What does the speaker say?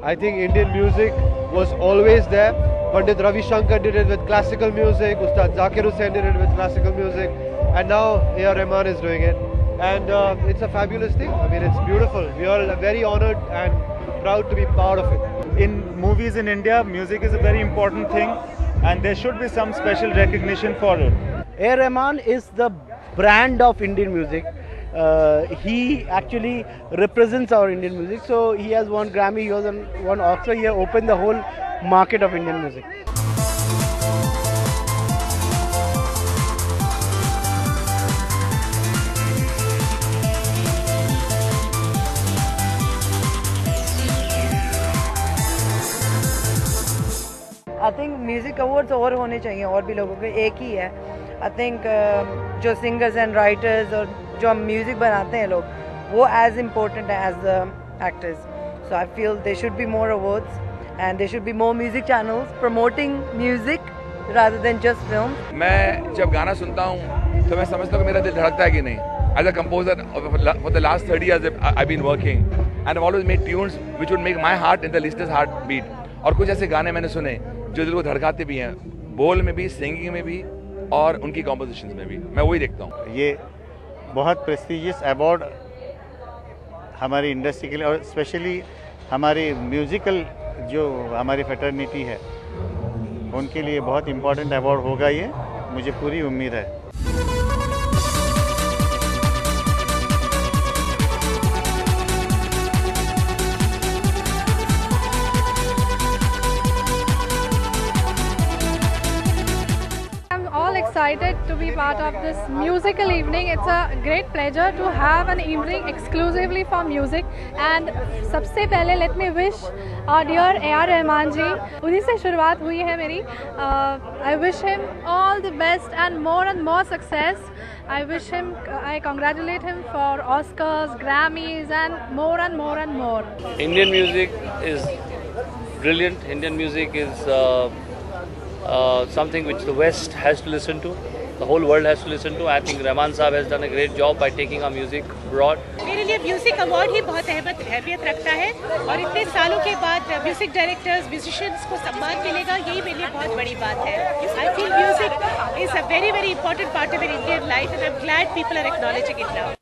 I think Indian music was always there. Pandit Ravi Shankar did it with classical music, Ustad Zakir Hussain did it with classical music, and now A.R. Rahman is doing it. And it's a fabulous thing. I mean, it's beautiful. We are very honored and proud to be part of it. In movies in India, music is a very important thing, and there should be some special recognition for it. A.R. Rahman is the brand of Indian music. He actually represents our Indian music. So he has won Grammy, he has won Oscar. He has opened the whole market of Indian music. I think music awards और होने चाहिए, और भी लोगों के, एक ही है. आई थिंक जो सिंगर्स एंड राइटर्स और जो म्यूज़िक बनाते हैं लोग, वो एज इम्पोर्टेंट है as the actors. So I feel they should be more awards and they should be more music channels promoting music rather than just film. मैं जब गाना सुनता हूँ तो मैं समझता हूँ कि मेरा दिल धड़कता है कि नहीं. As a composer for the last 30 years I've been working and I've always made tunes which would make my heart and the listener's heart beat. और कुछ ऐसे गाने मैंने सुने जो दिल को धड़काते भी हैं, बोल में भी, सिंगिंग में भी और उनकी कॉम्पोजिशंस में भी. मैं वही देखता हूँ. ये बहुत प्रेस्टिजियस अवार्ड हमारी इंडस्ट्री के लिए और स्पेशली हमारी म्यूज़िकल जो हमारी फ्रेटर्निटी है उनके लिए बहुत इम्पोर्टेंट अवार्ड होगा. ये मुझे पूरी उम्मीद है. Excited to be part of this musical evening. It's a great pleasure to have an evening exclusively for music. And सबसे पहले let me wish our dear A.R. Rahman ji, उन्हीं से शुरुआत हुई है मेरी. I wish him all the best and more success. I congratulate him for Oscars, Grammys and more. Indian music is brilliant. Indian music is something which the West has to listen to, the whole world has to listen to. I think Rahman Saab has done a great job by taking our music abroad. मेरे लिए music award ही बहुत अहमियत रखता है और इतने सालों के बाद म्यूज़िक डायरेक्टर्स, म्यूजिशियंस को सम्मान मिलेगा, यही मेरे लिए बहुत बड़ी बात है. I feel music is a very important part of an Indian life and I'm glad people are acknowledging it now.